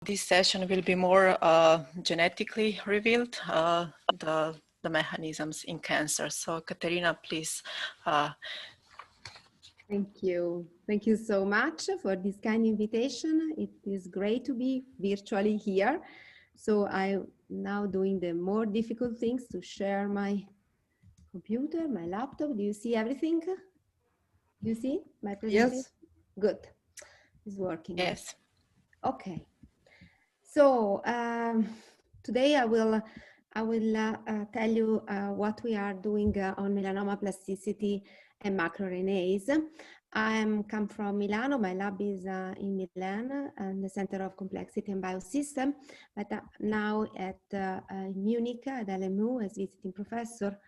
this session will be more genetically revealed, the mechanisms in cancer. So Caterina, please. Thank you. Thank you so much for this kind invitation. It is great to be virtually here. So I'm now doing the more difficult things to share my computer, my laptop. Do you see everything? Do you see my presentation? Yes. Good. It's working. Yes. Okay. So today I will tell you what we are doing on melanoma plasticity and miRNAs. I come from Milano. My lab is in Milan and the Center of Complexity and Biosystem, but now at Munich at LMU as visiting professor.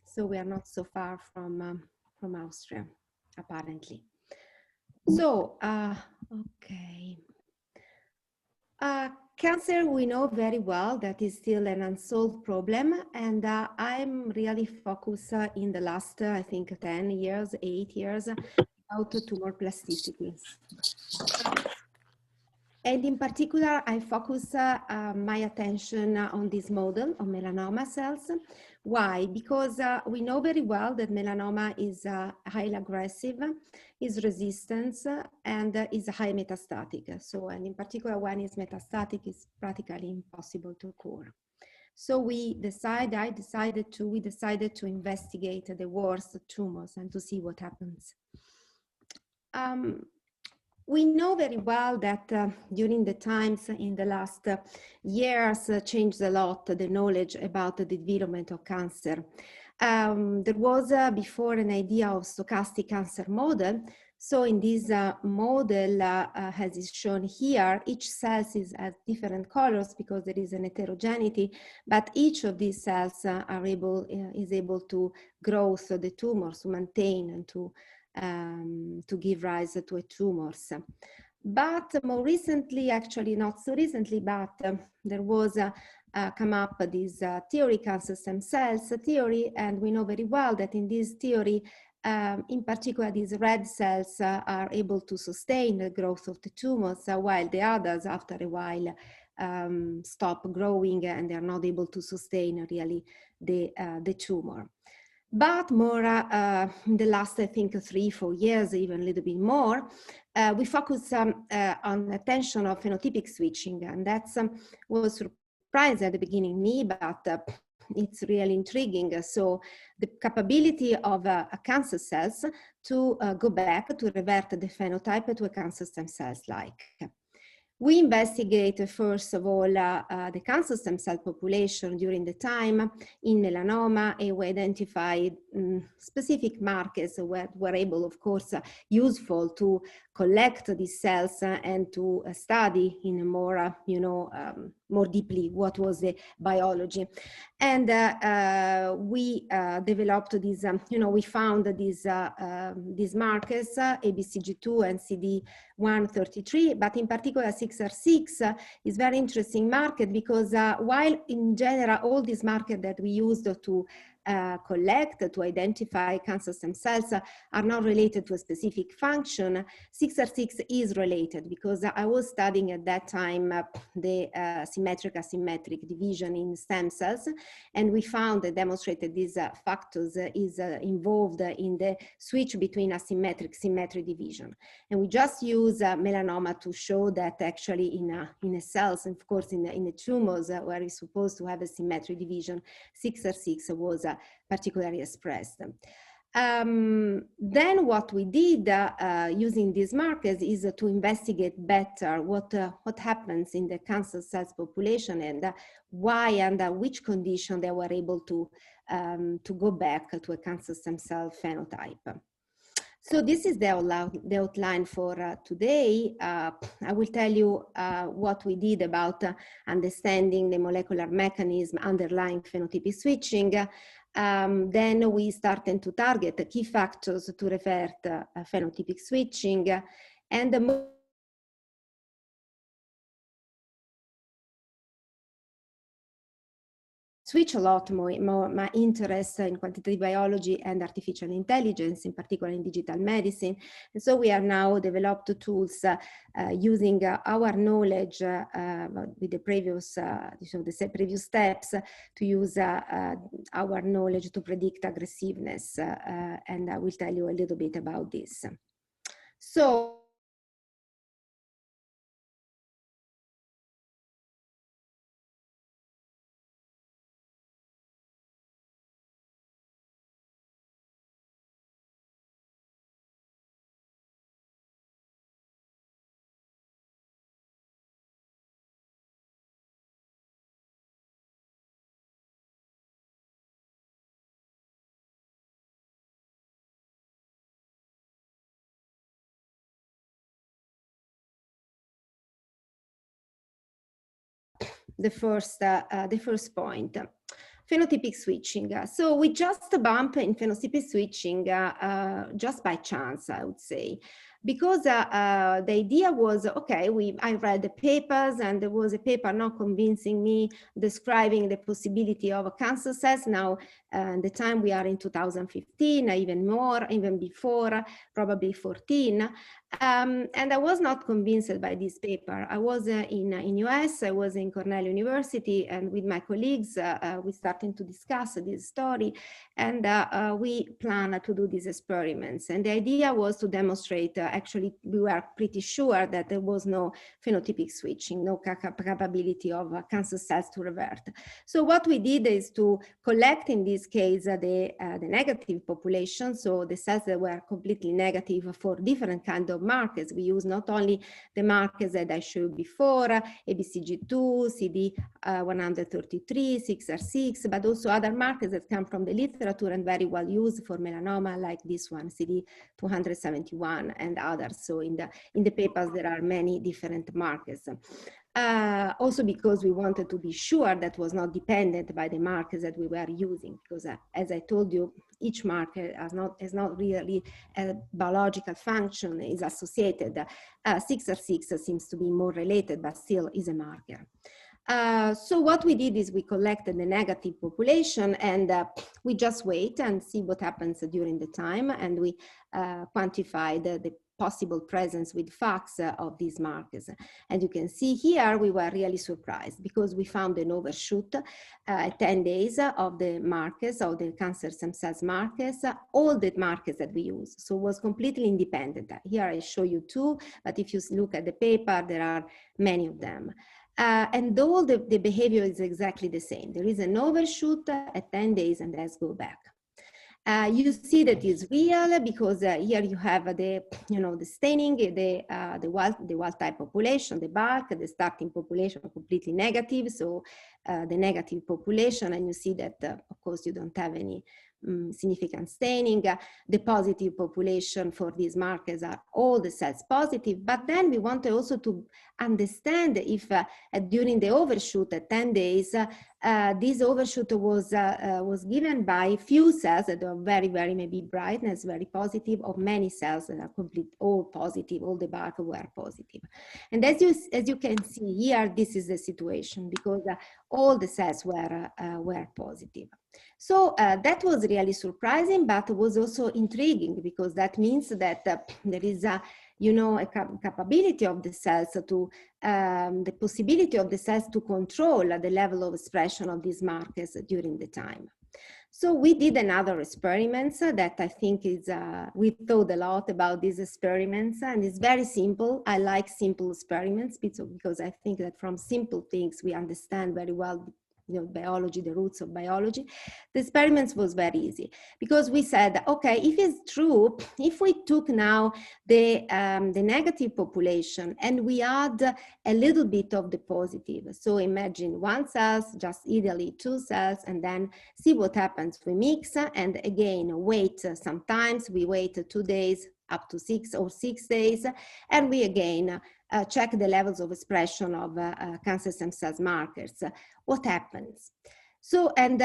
So we are not so far from Austria, apparently. So, okay. Cancer, we know very well that is still an unsolved problem, and I'm really focused in the last, I think, 10 years, 8 years, about tumor plasticity. And in particular, I focus my attention on this model of melanoma cells. Why? Because we know very well that melanoma is highly aggressive, is resistant, and is high metastatic. So, and in particular, when it's metastatic, it's practically impossible to cure. So we decided to investigate the worst tumors and to see what happens. We know very well that during the times in the last years changed a lot the knowledge about the development of cancer. There was before an idea of stochastic cancer model. So in this model, as is shown here, each cell has different colors because there is an heterogeneity, but each of these cells is able to grow the tumors, to maintain and to give rise to a tumors. But more recently, actually not so recently, but there was come up this theory, cancer stem cells theory, and we know very well that in this theory, in particular, these red cells are able to sustain the growth of the tumors, while the others, after a while, stop growing and they are not able to sustain really the tumor. But more in the last, I think, 3-4 years, even a little bit more, we focus on attention of phenotypic switching, and that's was surprised at the beginning me, but it's really intriguing. So the capability of cancer cells to go back to revert the phenotype to a cancer stem cells like. We investigate, first of all, the cancer stem cell population during the time in melanoma, and we identify specific markers that were able, of course, useful to collect these cells and to study in a more, more deeply what was the biology. And we developed these, we found these markers, ABCG2 and CD133, but in particular 6R6 is very interesting marker because while in general all these markers that we used to collect, to identify cancer stem cells are not related to a specific function, 6R6 is related because I was studying at that time the symmetric asymmetric division in stem cells, and we found and demonstrated these factors is involved in the switch between asymmetric symmetric division. And we just use melanoma to show that actually in a cells, and of course in the tumors where it's supposed to have a symmetric division, 6R6 was particularly expressed. Then what we did using these markers is to investigate better what happens in the cancer cells population and why under which condition they were able to go back to a cancer stem cell phenotype. So this is the outline for today. I will tell you what we did about understanding the molecular mechanism underlying phenotypic switching. Then we started to target the key factors to revert phenotypic switching, and the switch a lot more my interest in quantitative biology and artificial intelligence, in particular in digital medicine. And so we are now developed tools using our knowledge with the previous, the previous steps to use our knowledge to predict aggressiveness. And I will tell you a little bit about this. So the first point. Phenotypic switching. So we just bump in phenotypic switching just by chance, I would say, because the idea was, okay, I read the papers and there was a paper not convincing me describing the possibility of cancer cells. Now, the time we are in 2015, even more, even before, probably 14. And I was not convinced by this paper. I was in US, I was in Cornell University, and with my colleagues, we started to discuss this story, and we planned to do these experiments. And the idea was to demonstrate, actually, we were pretty sure that there was no phenotypic switching, no capability of cancer cells to revert. So what we did is to collect, in this case, the negative population, so the cells that were completely negative for different kinds of markers. We use not only the markers that I showed before, ABCG2, CD133, 6R6, but also other markers that come from the literature and very well used for melanoma, like this one, CD271 and others. So in the papers, there are many different markers. Also because we wanted to be sure that was not dependent by the markers that we were using, because as I told you, each marker has not really a biological function, is associated. 6R6 seems to be more related, but still is a marker. So what we did is we collected the negative population, and we just wait and see what happens during the time, and we quantified the possible presence with FACS of these markers. And you can see here, we were really surprised because we found an overshoot at 10 days of the markers, of the cancer stem cells markers, all the markers that we use. So it was completely independent. Here I show you two, but if you look at the paper, there are many of them. And all the behavior is exactly the same. There is an overshoot at 10 days, and let's go back. You see that it's real because here you have the staining, the wild type population, the bulk, the starting population completely negative. So the negative population, and you see that of course you don't have any significant staining. The positive population for these markers are all the cells positive, but then we want also to understand if during the overshoot at 10 days, this overshoot was given by few cells that are very, very maybe brightness, very positive, or many cells that are all positive, all the bulk were positive. And as you can see here, this is the situation because all the cells were positive. So that was really surprising, but was also intriguing because that means that there is a capability of the cells to, the possibility of the cells to control the level of expression of these markers during the time. So we did another experiments that I think is, we thought a lot about these experiments, and it's very simple. I like simple experiments because I think that from simple things we understand very well biology, the roots of biology. The experiments was very easy because we said, okay, if it's true, if we took now the negative population and we add a little bit of the positive, so imagine one cell, just ideally two cells, and then see what happens. We mix and again wait. Sometimes we wait 2 days, up to 6 days, and we again check the levels of expression of cancer stem cells markers. What happens? So, and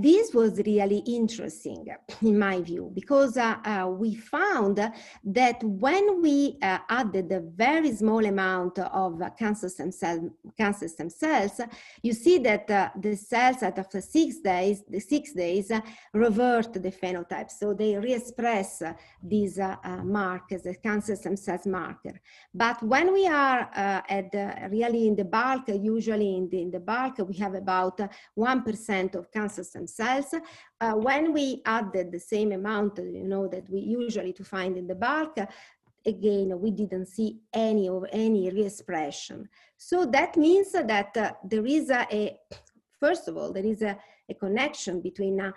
this was really interesting in my view, because we found that when we added a very small amount of cancer stem cells, you see that the cells after 6 days, revert the phenotype. So they re-express these markers, the cancer stem cells marker. But when we are really in the bulk, usually in the bulk, we have about 1% of cancer stem cells. When we added the same amount, that we usually to find in the bulk, again, we didn't see any re-expression. So that means that there is first of all, there is a connection between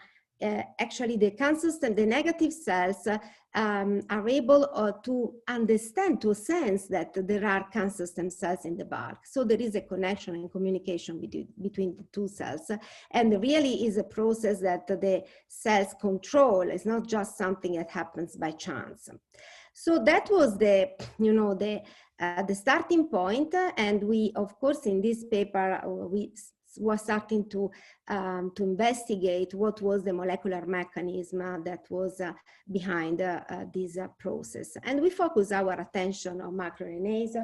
actually the cancer stem, the negative cells are able to understand, to sense that there are cancer stem cells in the bulk. So there is a connection and communication between the two cells. And really is a process that the cells control. It's not just something that happens by chance. So that was the starting point. And we, of course, in this paper, we was starting to investigate what was the molecular mechanism that was behind this process. And we focus our attention on microRNAs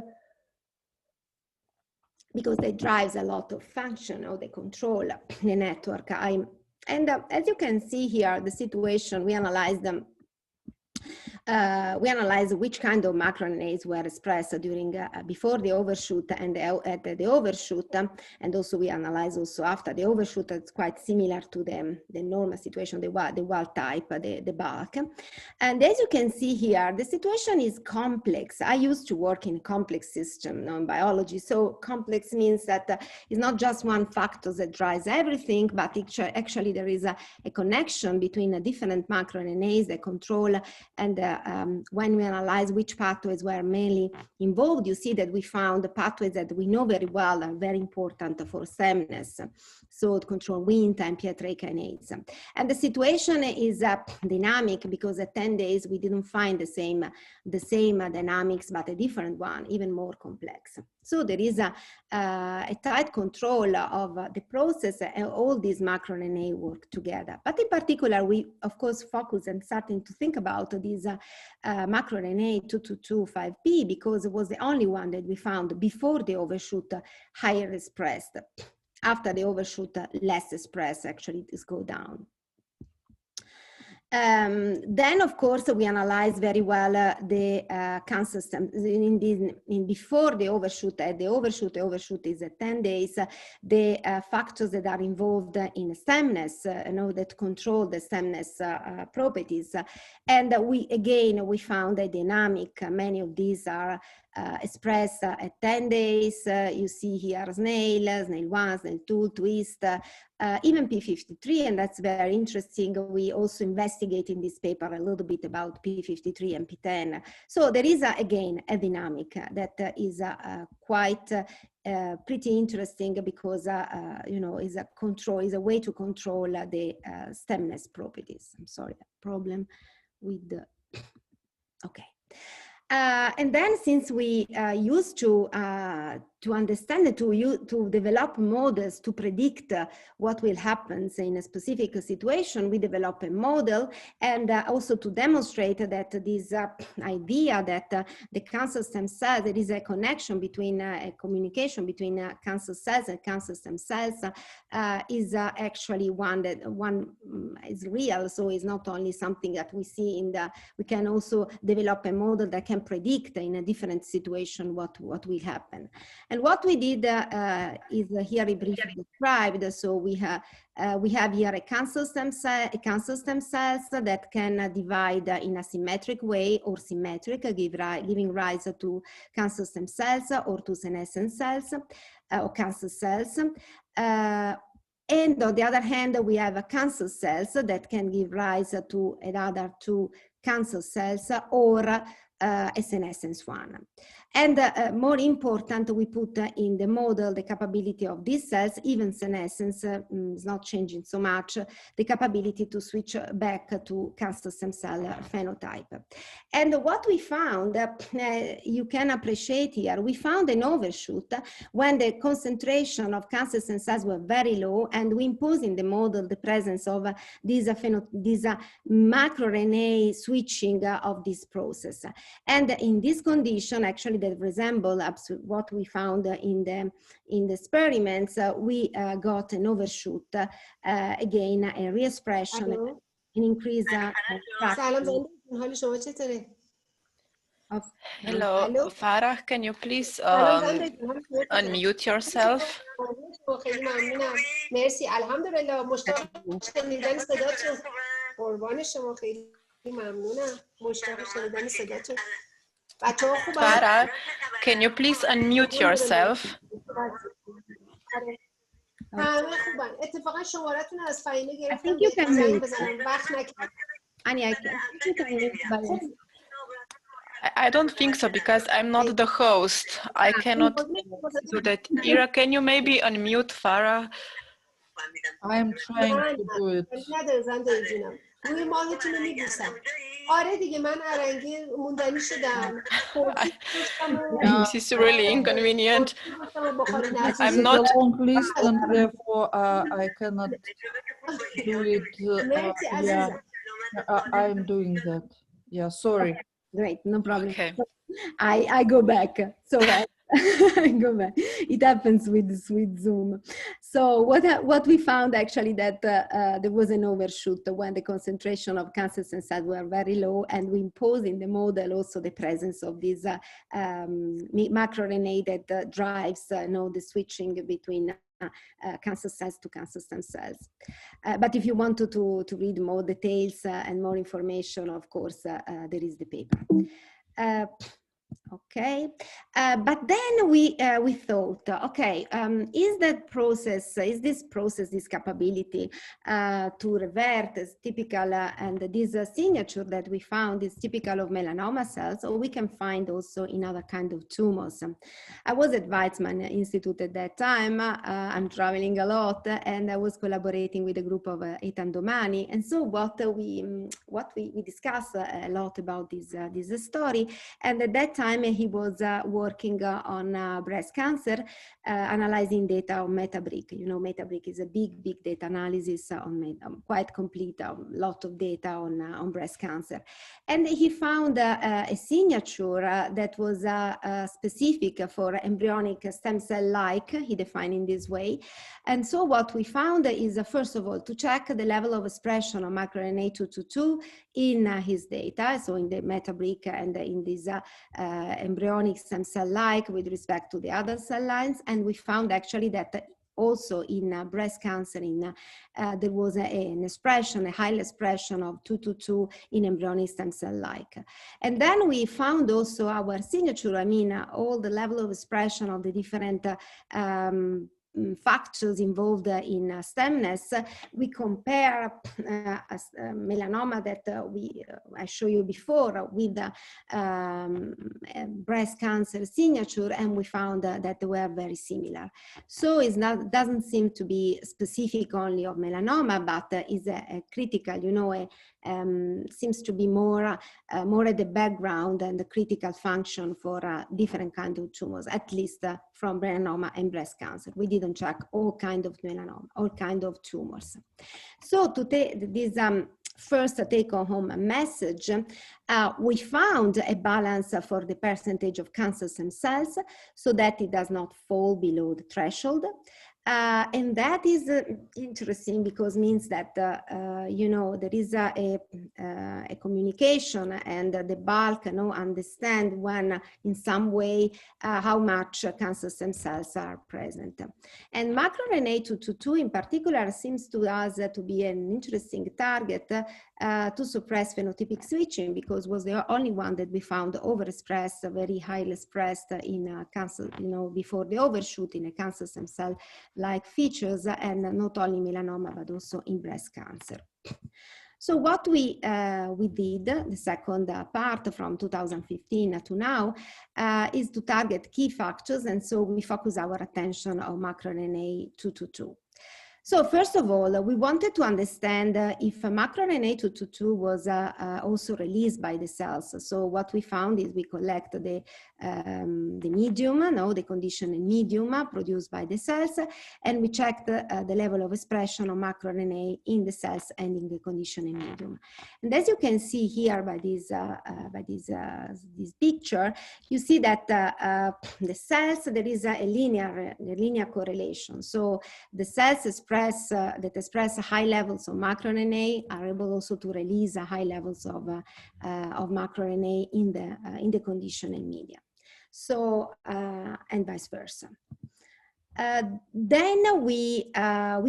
because they drives a lot of function, or they control the network. As you can see here, the situation, we analyzed them. We analyzed which kind of microRNAs were expressed during before the overshoot and at the overshoot, and also we analyzed also after the overshoot. It's quite similar to the normal situation, the wild type, the bulk. And as you can see here, the situation is complex. I used to work in complex system in biology, so complex means that it's not just one factor that drives everything, but actually there is a connection between different microRNAs that control. And when we analyze which pathways were mainly involved, you see that we found the pathways that we know very well are very important for stemness. So control Wnt and PI3 kinase. And the situation is dynamic, because at 10 days we didn't find the same dynamics, but a different one, even more complex. So there is a tight control of the process, and all these microRNA work together. But in particular, we of course focus and starting to think about these microRNA 222.5b, because it was the only one that we found before the overshoot higher expressed. After the overshoot, less expressed, actually this go down. Then, of course, we analyze very well the cancer stem before the overshoot. At the overshoot is at 10 days. The factors that are involved in stemness, that control the stemness properties. And we found a dynamic. Many of these are expressed at 10 days. You see here snail 1, snail 2, twist, even P53, and that's very interesting. We also investigate in this paper a little bit about P53 and P10. So there is, again, a dynamic that is quite pretty interesting, because, is a way to control the stemness properties. I'm sorry, problem with the, okay. And then, since we used to understand, to develop models to predict what will happen in a specific situation, we develop a model, and also to demonstrate that this idea that the cancer stem cells, there is a connection between a communication between cancer cells and cancer stem cells, is actually one is real. So it's not only something that we see we can also develop a model that can predict in a different situation what will happen. And what we did is here briefly described. So we have here a cancer stem cells that can divide in a symmetric way or symmetric, giving rise to cancer stem cells or to senescent cells or cancer cells. And on the other hand, we have cancer cells that can give rise to another two cancer cells, or senescence 1. And more important, we put in the model the capability of these cells, even senescence is not changing so much, the capability to switch back to cancer stem cell phenotype. And what we found, you can appreciate here, we found an overshoot when the concentration of cancer stem cells were very low, and we impose in the model the presence of this macroRNA switching of this process. And in this condition, actually, that resemble what we found in the experiments, we got an overshoot, again, a re-expression, an increase of Hello, Farah, can you please unmute yourself? خیلی ممنونم. مرسی. الحمدلله. مشتاق شنیدن صداتون. قربان شما، خیلی ممنونم. مشتاق شنیدن صداتون. بچه‌ها خوبن؟ Farah, can you please unmute yourself? همه خوبن. اتفاقا شمارتون از فهیمه گرفتم بهتون زنگ بزنم. وقت نکردم. I don't think so, because I'm not the host. I cannot do that. Ira, can you maybe unmute Farah? I'm trying to do it. روی ماهتون رو میبوسم. آره دیگه من ارنگی موندنی شدم. This is really inconvenient. I'm not not. a long list, and therefore I cannot do it. Yeah, I'm doing that. Yeah, sorry. Great, no problem. Okay. I go back. So I go back. It happens with Zoom. So what we found actually that there was an overshoot when the concentration of cancer stem cells were very low, and we imposed in the model also the presence of this macroRNA that drives the switching between cancer cells to cancer stem cells. But if you want to read more details and more information, of course, there is the paper. Okay, but then we thought, okay, is this process, this capability to revert is typical, and this signature that we found is typical of melanoma cells, or we can find also in other kind of tumors. I was at Weizmann Institute at that time. I'm traveling a lot, and I was collaborating with a group of Eitan Domani, and so what we discussed a lot about this story, and at that time he was working on breast cancer, analyzing data on Metabrick. You know, Metabrick is a big data analysis on quite complete, lot of data on breast cancer. And he found a signature that was specific for embryonic stem cell-like, he defined in this way. And so what we found is, first of all, to check the level of expression of macroRNA 222 in his data, so in the Metabrick and in this embryonic stem cell-like with respect to the other cell lines. And we found actually that also in breast cancer, there was a high expression of 222 in embryonic stem cell-like. And then we found also our signature, I mean, all the level of expression of the different factors involved in stemness. We compare melanoma that I showed you before with breast cancer signature, and we found that they were very similar. So doesn't seem to be specific only of melanoma, but is a critical, you know, seems to be more at the background and the critical function for different kinds of tumors, at least from melanoma and breast cancer. We didn't check all kinds of melanoma, all kinds of tumors. So to take this first take-home message, we found a balance for the percentage of cancer stem cells so that it does not fall below the threshold. And that is interesting because means that, you know, there is a communication, and the bulk understand when in some way how much cancer stem cells are present. And macroRNA 222 in particular seems to us to be an interesting target to suppress phenotypic switching, because was the only one that we found overexpressed, very highly expressed in cancer, you know, before the overshoot in a cancer stem cell like features, and not only melanoma, but also in breast cancer. So what we did, the second part from 2015 to now, is to target key factors. And so we focus our attention on macroRNA 222. So first of all, we wanted to understand if macroRNA 222 was also released by the cells. So what we found is we collect the medium, the conditioning medium produced by the cells, and we checked the level of expression of macroRNA in the cells and in the conditioning medium. And as you can see here by this picture, you see that the cells, there is a linear correlation. So the cells that express high levels of macroRNA are able also to release high levels of macroRNA in the conditioning media. So, and vice versa. Then we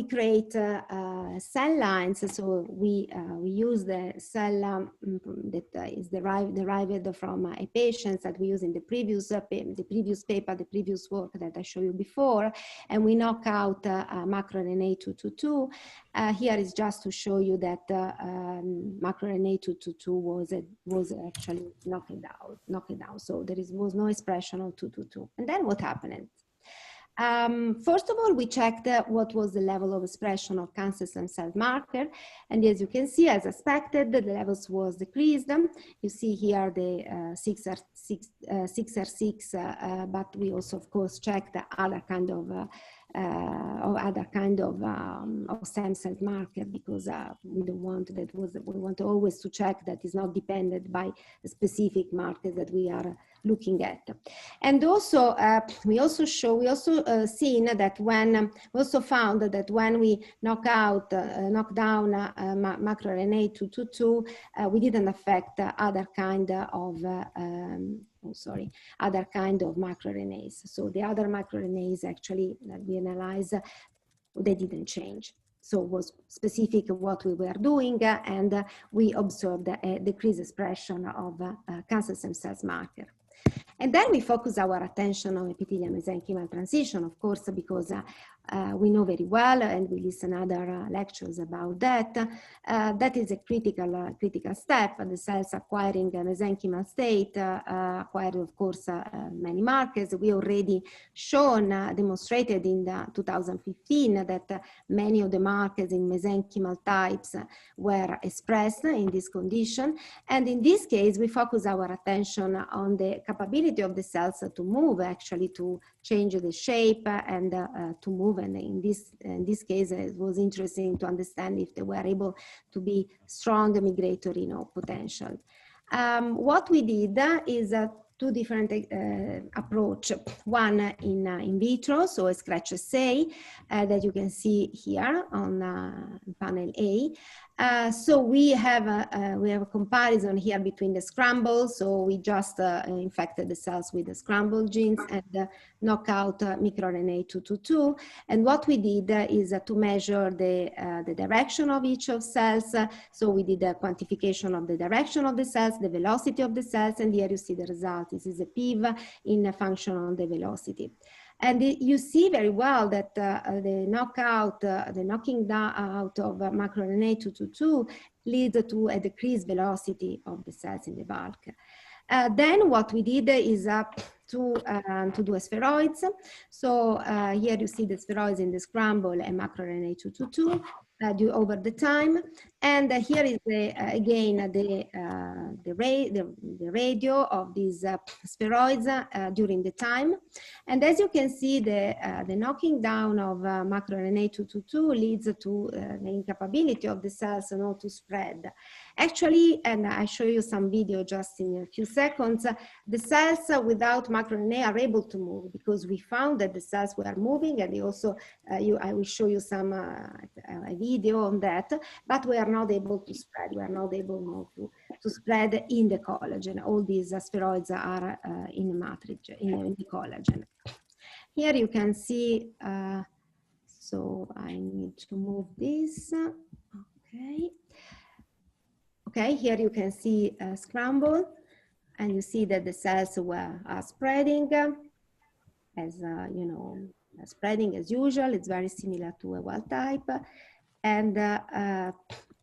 create cell lines. So we use the cell that is derived from a patient that we use in the previous paper, the previous work that I showed you before, and we knock out macroRNA 222. Here is just to show you that macroRNA 222 was actually knocked down. So there was no expression of 222. And then what happened? First of all, we checked what was the level of expression of cancer stem cell marker. And as you can see, as expected, the levels was decreased. You see here the 6R6, but we also, of course, checked other kind of stem cell marker, because we don't want that we want always to check that is not dependent by a specific marker that we are looking at. And also we also seen that when we also found that when we knock down macroRNA 222, we didn't affect other kind of other kind of macroRNAs. So the other macroRNAs actually that we analyzed, they didn't change. So it was specific what we were doing, and we observed a decreased expression of cancer stem cells marker. And then we focus our attention on epithelial mesenchymal transition, of course, because we know very well, and we listen other lectures about that. That is a critical step. The cells acquiring a mesenchymal state acquired, of course, many markers. We already demonstrated in 2015 that many of the markers in mesenchymal types were expressed in this condition. And in this case, we focus our attention on the capability of the cells to move, actually to change the shape and to move. And in this case, it was interesting to understand if they were able to be strong migratory potential. What we did is two different approach. One in vitro, so a scratch assay that you can see here on panel A. So we have a comparison here between the scramble. So we just infected the cells with the scramble genes and knock out microRNA 222. And what we did is to measure the direction of each of cells. So we did a quantification of the direction of the cells, the velocity of the cells, and here you see the result. This is a PIV in a function on the velocity. And you see very well that the knocking out of macroRNA 222 leads to a decreased velocity of the cells in the bulk. Then what we did is to do spheroids. So here you see the spheroids in the scramble and macroRNA 222 over the time. And here is again the radio of these spheroids during the time. And as you can see, the knocking down of macroRNA 222 leads to the incapability of the cells not to spread. Actually, and I show you some video just in a few seconds, the cells without macroRNA are able to move, because we found that the cells were moving, and they also, I will show you some a video on that, but we are not able to spread. We are not able to spread in the collagen. All these spheroids are in the matrix, in the collagen. Here you can see, so I need to move this, okay. Okay, here you can see scramble, and you see that the cells are spreading as, spreading as usual. It's very similar to a wild type. And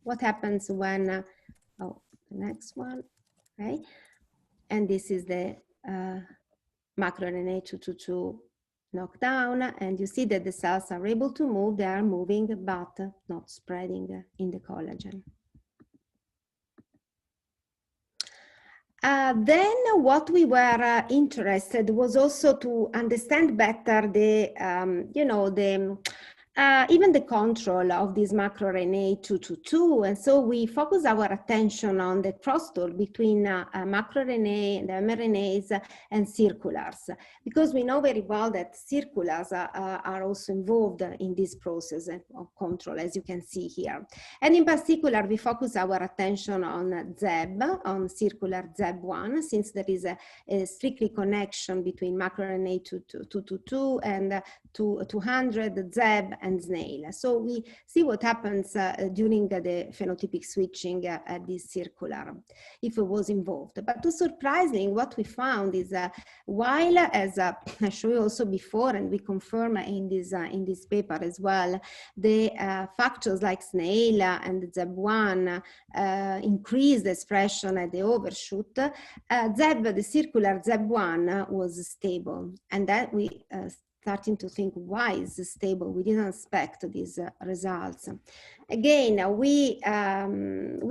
what happens when, oh, the next one, okay? And this is the macroRNA 222 knockdown, and you see that the cells are able to move, they are moving, but not spreading in the collagen. Then what we were interested was also to understand better the, even the control of this macroRNA 222. And so we focus our attention on the crosstalk between macroRNA, the mRNAs, and circulars, because we know very well that circulars are also involved in this process of control, as you can see here. And in particular, we focus our attention on ZEB, on circular ZEB1, since there is a strictly connection between macroRNA 222 and 200, ZEB, and snail. So we see what happens during the phenotypic switching at this circular, if it was involved. But too surprising, what we found is while, as I showed you also before, and we confirm in this paper as well, the factors like snail and ZEB1 increase the expression at the overshoot, ZEB, the circular ZEB1 was stable, and that we starting to think, why is it stable? We didn't expect these results. Again, we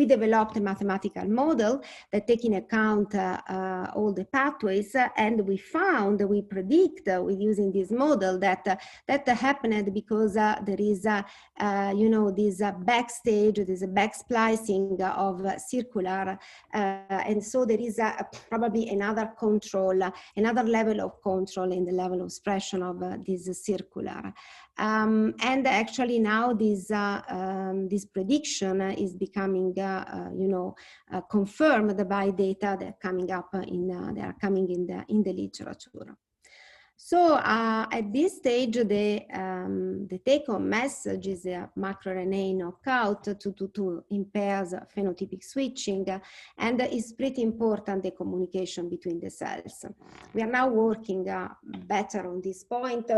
developed a mathematical model that takes into account all the pathways, and we predict with using this model that that happened because there is this backstage, there's a back splicing of circular, and so there is probably another control, another level of control in the level of expression of this circular. And actually now this prediction is becoming, confirmed by data that are coming up in the literature. So at this stage, the take-home message is a macroRNA knockout to impairs phenotypic switching, and it's pretty important, the communication between the cells. We are now working better on this point,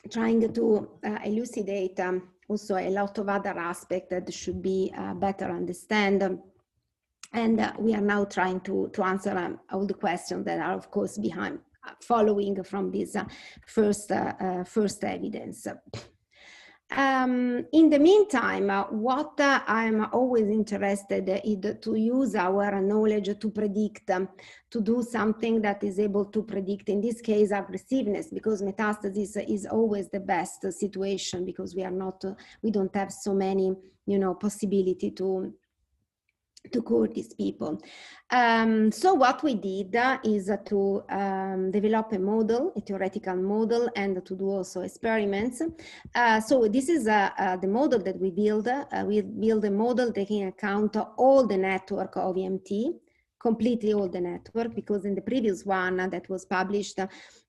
trying to elucidate also a lot of other aspects that should be better understood. And we are now trying to answer all the questions that are, of course, behind, following from this first evidence. In the meantime, what I'm always interested in to use our knowledge to predict, to do something that is able to predict, in this case, aggressiveness, because metastasis is always the best situation, because we don't have so many, possibility to cure these people. So what we did is to develop a model, a theoretical model, and to do also experiments. So this is the model that we build. We build a model taking account all the network of EMT, completely all the network, because in the previous one that was published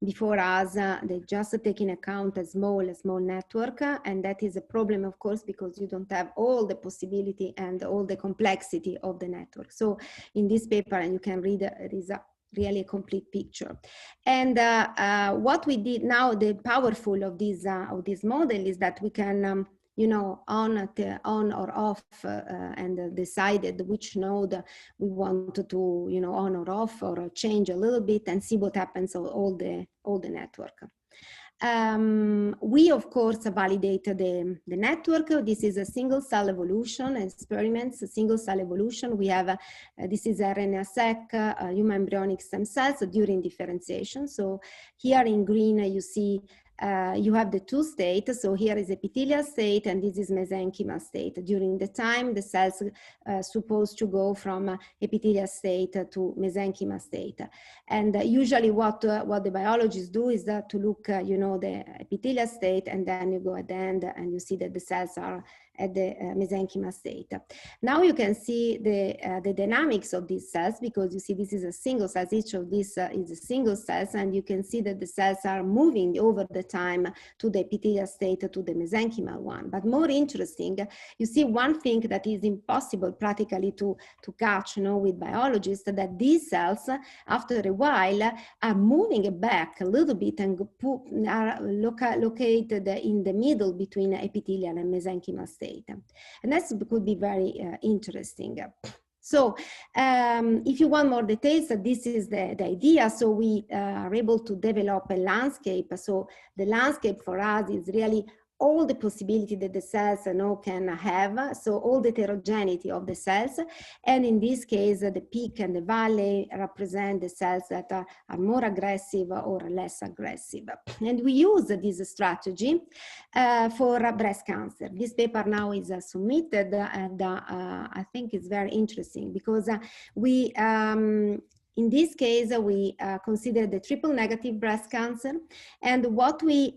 before us, they just take in account a small network, and that is a problem, of course, because you don't have all the possibility and all the complexity of the network. So in this paper, and you can read, it is really a complete picture. And what we did now, the powerful of this model is that we can on or off, and decided which node we want to, on or off, or change a little bit, and see what happens on all the network. We, of course, validate the network. This is a single cell evolution experiments, a single cell evolution. We have, this is RNA-seq, human embryonic stem cells during differentiation. So here in green, you see you have the two states. So here is epithelial state, and this is mesenchymal state. During the time, the cells supposed to go from epithelial state to mesenchymal state. And usually what the biologists do is to look, the epithelial state, and then you go at the end and you see that the cells are at the mesenchymal state. Now you can see the dynamics of these cells, because you see this is a single cell. Each of these is a single cells, and you can see that the cells are moving over the time to the epithelial state, to the mesenchymal one. But more interesting, you see one thing that is impossible practically to catch, with biologists, that these cells, after a while, are moving back a little bit and are located in the middle between epithelial and mesenchymal state. And that could be very interesting. So if you want more details, this is the idea. So we are able to develop a landscape. So the landscape for us is really all the possibility that the cells can have, so all the heterogeneity of the cells. And in this case, the peak and the valley represent the cells that are more aggressive or less aggressive. And we use this strategy for breast cancer. This paper now is submitted, and I think it's very interesting because we in this case, we consider the triple negative breast cancer, and what we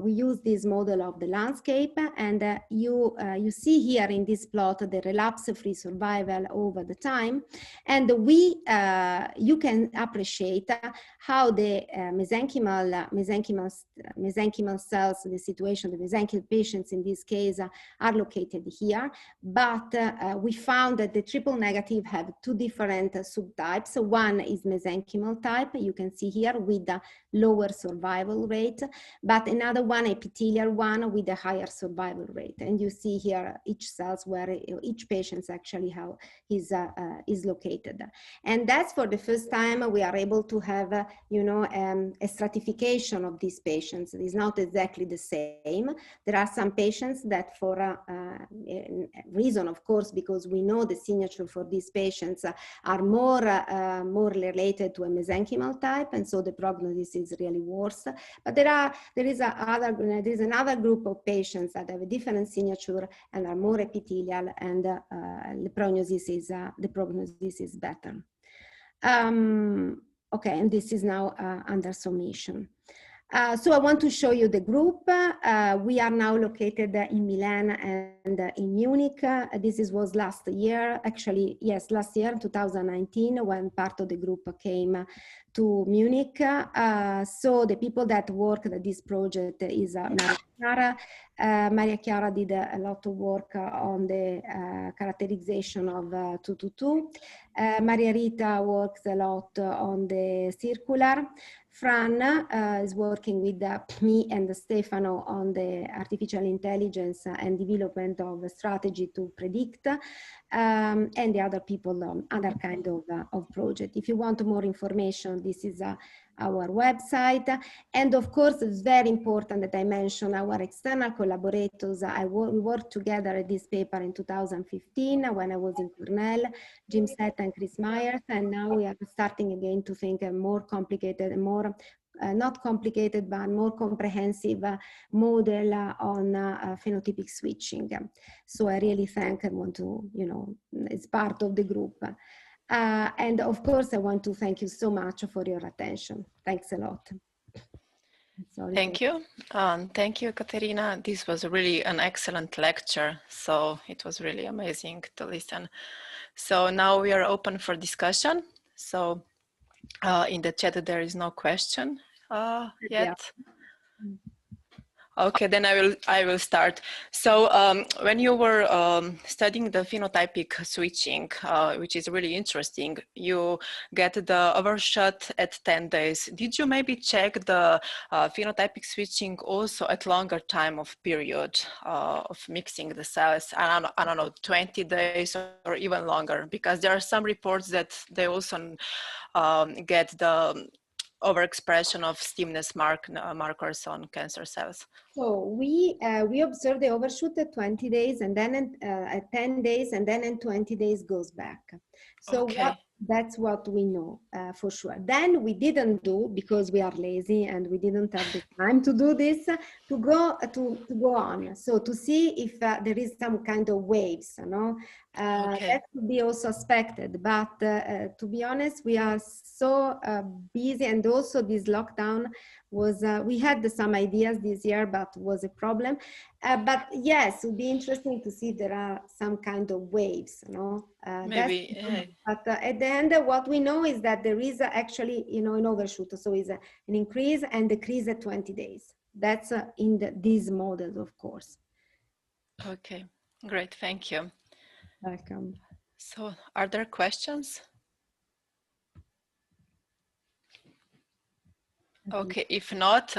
use this model of the landscape, and you see here in this plot the relapse-free survival over the time, and you can appreciate how the mesenchymal cells, the situation, the mesenchymal patients in this case are located here, but we found that the triple negative have two different subtypes. One is mesenchymal type, you can see here, with the lower survival rate, but another one, epithelial one, with a higher survival rate. And you see here each cells where each patient actually how is located. And that's for the first time we are able to have a stratification of these patients. It is not exactly the same. There are some patients that, for a reason, of course, because we know the signature for these patients are more related to a mesenchymal type, and so the prognosis is really worse. But there is another group of patients that have a different signature and are more epithelial, and the prognosis is better. Okay, and this is now under submission. So I want to show you the group. We are now located in Milan and in Munich. This was last year, actually, yes, last year, 2019, when part of the group came to Munich. So the people that worked at this project is Maria Chiara. Maria Chiara did a lot of work on the characterization of 222. Maria Rita works a lot on the circular. Fran is working with me and Stefano on the artificial intelligence and development of a strategy to predict, and the other people on other kind of project. If you want more information, this is our website. And of course, it's very important that I mention our external collaborators. We worked together at this paper in 2015 when I was in Cornell, Jim Seth and Chris Myers, and now we are starting again to think a more complicated, more not complicated, but more comprehensive model on phenotypic switching. So I really want to, it's part of the group. And of course, I want to thank you so much for your attention. Thanks a lot. Thank you. Thank you, Caterina. This was really an excellent lecture. So it was really amazing to listen. So now we are open for discussion. So in the chat, there is no question yet. Yeah. Okay, then I will start. So when you were studying the phenotypic switching, which is really interesting, you get the overshot at 10 days. Did you maybe check the phenotypic switching also at longer time of period of mixing the cells? I don't know, 20 days or even longer, because there are some reports that they also get the overexpression of stiffness markers on cancer cells. So we observe the overshoot at 20 days, and then at 10 days, and then in 20 days goes back. So okay. That's what we know for sure. Then we didn't do, because we are lazy and we didn't have the time to do this, to go on. So to see if there is some kind of waves, Okay. that could be also expected. But to be honest, we are so busy, and also this lockdown was, we had some ideas this year, but was a problem. But yes, it would be interesting to see if there are some kind of waves, Maybe. But at the end, what we know is that there is actually, an overshoot. So it's an increase and decrease at 20 days. That's in these models, of course. Okay, great, thank you. Welcome. So are there questions? Okay, if not,